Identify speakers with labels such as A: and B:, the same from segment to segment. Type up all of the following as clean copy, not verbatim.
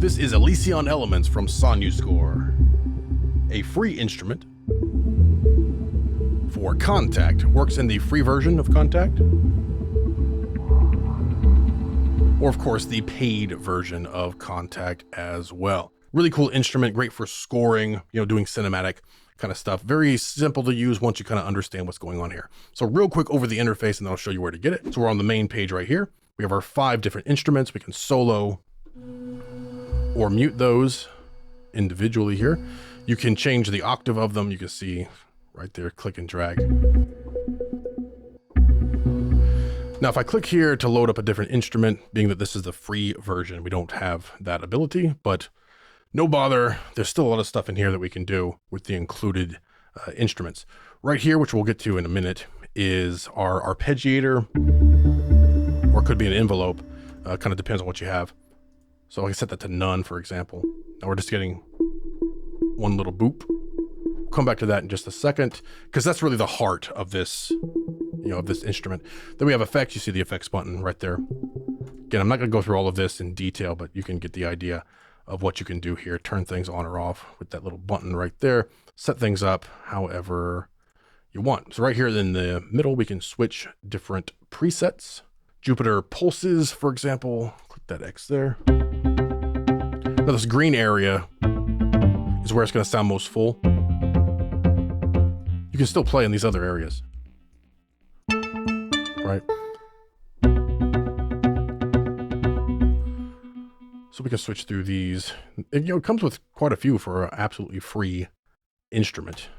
A: This is Elysion Elements from SonuScore, a free instrument for Kontakt. Works in the free version of Kontakt, or of course the paid version of Kontakt as well. Really cool instrument, great for scoring, doing cinematic kind of stuff. Very simple to use once you kind of understand what's going on here. So real quick over the interface, and then I'll show you where to get it. So we're on the main page right here. We have our 5 different instruments. We can solo or mute those individually here. You can change the octave of them. You can see right there, click and drag. Now, if I click here to load up a different instrument, being that this is the free version, we don't have that ability, but no bother. There's still a lot of stuff in here that we can do with the included instruments. Right here, which we'll get to in a minute, is our arpeggiator, or it could be an envelope. Kind of depends on what you have. So I can set that to none, for example. Now we're just getting one little boop. We'll come back to that in just a second, because that's really the heart of this, of this instrument. Then we have effects. You see the effects button right there. Again, I'm not going to go through all of this in detail, but you can get the idea of what you can do here. Turn things on or off with that little button right there. Set things up however you want. So right here in the middle, we can switch different presets. Jupiter pulses, for example. Click that X there. Now this green area is where it's going to sound most full. You can still play in these other areas, right? So we can switch through these. It comes with quite a few for an absolutely free instrument.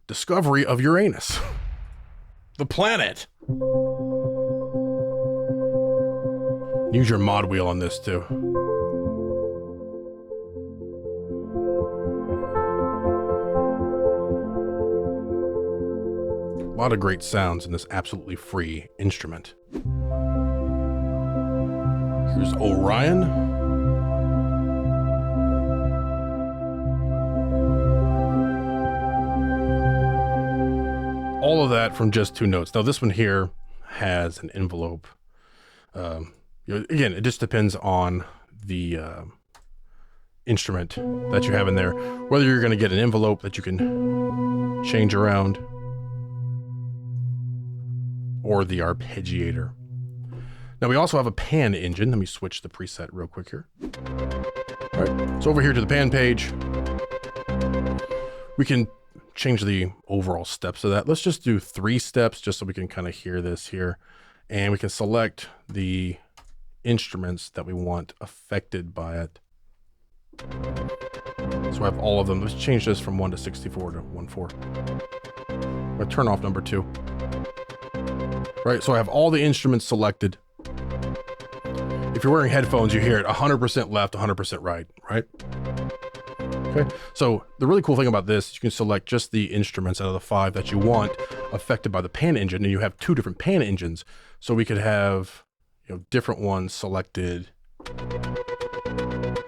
A: Discovery of Uranus, the planet. Use your mod wheel on this too. A lot of great sounds in this absolutely free instrument. Here's Orion. All of that from just 2 notes. Now this one here has an envelope. Again, it just depends on the instrument that you have in there, whether you're going to get an envelope that you can change around, or the arpeggiator. Now we also have a pan engine. Let me switch the preset real quick here. All right, so over here to the pan page, we can change the overall steps of that. Let's just do 3 steps just so we can kind of hear this here. And we can select the instruments that we want affected by it. So I have all of them. Let's change this from 1 to 64 to 1/4. I'm gonna turn off number 2. Right, so I have all the instruments selected. If you're wearing headphones, you hear it 100% left, 100% right, right? Okay, so the really cool thing about this is you can select just the instruments out of the 5 that you want affected by the pan engine, and you have 2 different pan engines. So we could have, different ones selected,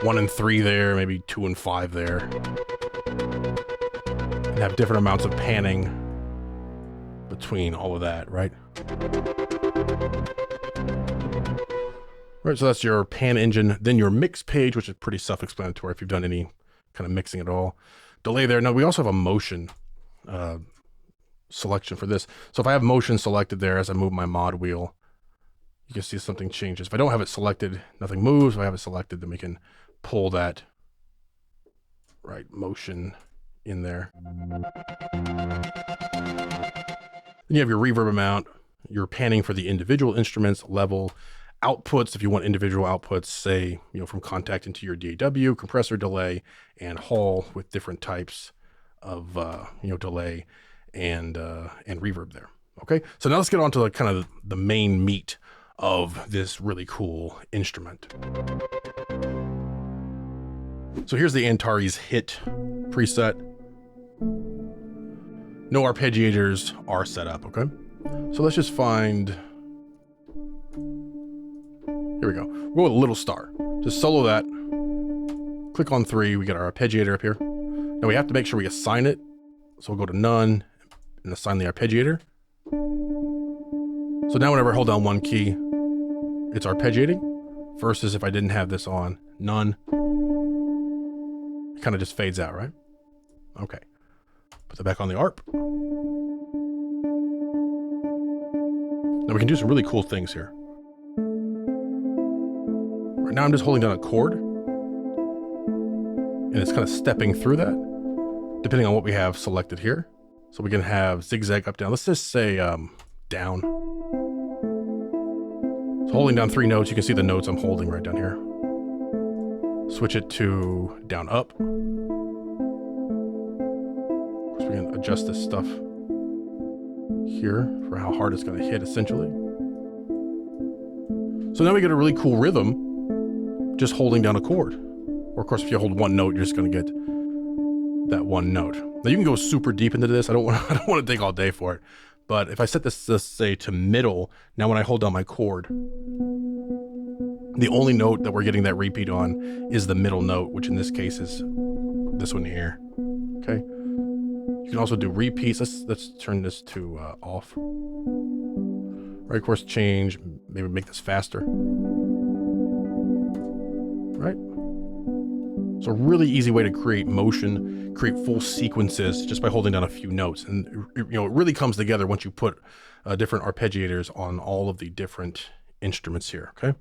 A: 1 and 3 there, maybe 2 and 5 there, and have different amounts of panning between all of that, right? Right, so that's your pan engine. Then your mix page, which is pretty self-explanatory if you've done any kind of mixing at all. Delay there. Now we also have a motion selection for this. So if I have motion selected there as I move my mod wheel, you can see something changes. If I don't have it selected, nothing moves. If I have it selected, then we can pull that motion in there. Then you have your reverb amount, your panning for the individual instruments, level, outputs if you want individual outputs, say, from Kontakt into your DAW, compressor, delay, and Hall with different types of, delay and reverb there. Okay, so now let's get on to kind of the main meat of this really cool instrument. So here's the Antares Hit preset. No arpeggiators are set up, okay? So let's just find, here we go. We'll go with Little Star. Just solo that. Click on 3, we get our arpeggiator up here. Now we have to make sure we assign it. So we'll go to none and assign the arpeggiator. So now whenever I hold down 1 key, it's arpeggiating, versus if I didn't have this on, none. kind of just fades out, right? Okay. Put that back on the ARP. Now we can do some really cool things here. Right now I'm just holding down a chord, and it's kind of stepping through that, depending on what we have selected here. So we can have zigzag up, down. Let's just say down. So holding down 3 notes, you can see the notes I'm holding right down here. Switch it to down up. Of course, we can adjust this stuff here for how hard it's going to hit, essentially. So now we get a really cool rhythm just holding down a chord. Or of course, if you hold one note, you're just going to get that one note. Now you can go super deep into this. I don't want to take all day for it. But if I set this, let's say, to middle, now when I hold down my chord, the only note that we're getting that repeat on is the middle note, which in this case is this one here. Okay. You can also do repeats. Let's turn this to off. Right, of course, change, maybe make this faster. Right? So a really easy way to create motion, create full sequences just by holding down a few notes. And it really comes together once you put different arpeggiators on all of the different instruments here, okay?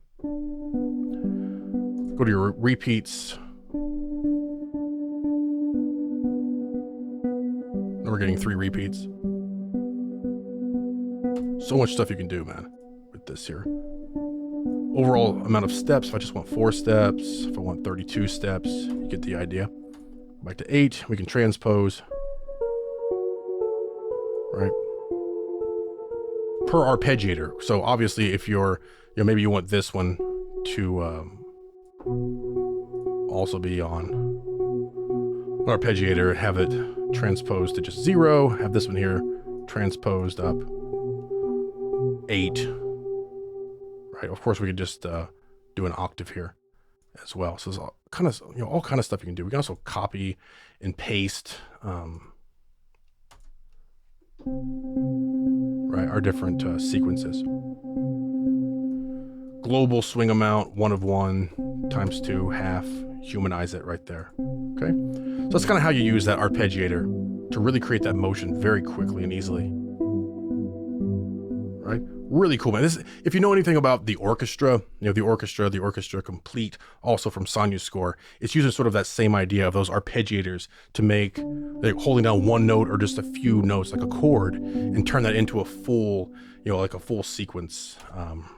A: Go to your repeats. And we're getting 3 repeats. So much stuff you can do, man, with this here. Overall amount of steps, if I just want 4 steps, if I want 32 steps, you get the idea. Back to 8, we can transpose. Right? Per arpeggiator. So obviously if you're, maybe you want this one to also be on an arpeggiator, have it transposed to just 0, have this one here transposed up 8. Right, of course we could just do an octave here as well. So there's all kind of stuff you can do. We can also copy and paste right, our different sequences. Global swing amount, 1 of 1 times 2, half, humanize it right there. Okay, so that's kind of how you use that arpeggiator to really create that motion very quickly and easily. Right? Really cool, man. This, if you know anything about the orchestra, the orchestra complete, also from SonuScore, it's using sort of that same idea of those arpeggiators to make, like, holding down one note or just a few notes, like a chord, and turn that into a full, like a full sequence,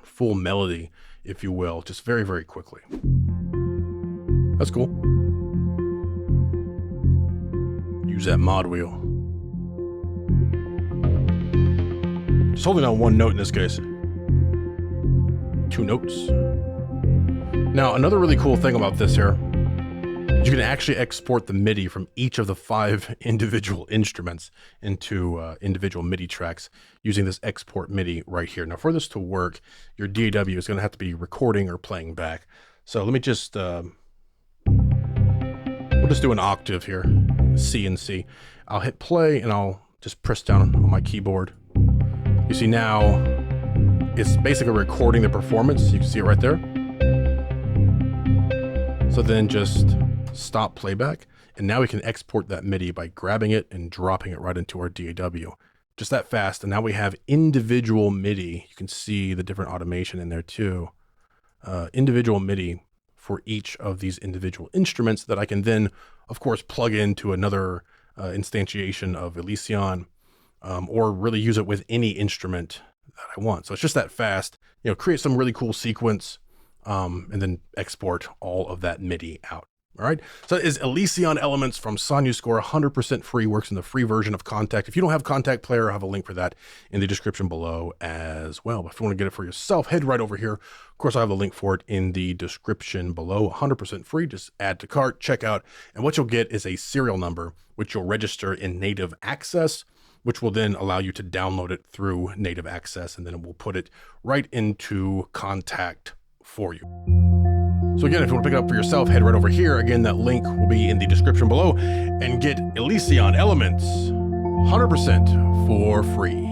A: full melody, if you will, just very, very quickly. That's cool. Use that mod wheel. Just holding down one note in this case. 2 notes. Now, another really cool thing about this here, is you can actually export the MIDI from each of the 5 individual instruments into individual MIDI tracks using this export MIDI right here. Now, for this to work, your DAW is going to have to be recording or playing back. So let me just, we'll just do an octave here, C and C. I'll hit play and I'll just press down on my keyboard. You see now, it's basically recording the performance. You can see it right there. So then just stop playback. And now we can export that MIDI by grabbing it and dropping it right into our DAW. Just that fast. And now we have individual MIDI. You can see the different automation in there too. Individual MIDI for each of these individual instruments that I can then, of course, plug into another instantiation of Elysion. Or really use it with any instrument that I want. So it's just that fast, create some really cool sequence, and then export all of that MIDI out. All right. So that is Elysion Elements from SonuScore, 100% free, works in the free version of Kontakt. If you don't have Kontakt Player, I have a link for that in the description below as well. But if you want to get it for yourself, head right over here. Of course, I have a link for it in the description below, 100% free. Just add to cart, check out, and what you'll get is a serial number, which you'll register in Native Access, which will then allow you to download it through Native Access, and then it will put it right into Kontakt for you. So again, if you want to pick it up for yourself, head right over here. Again, that link will be in the description below, and get Elysion Elements 100% for free.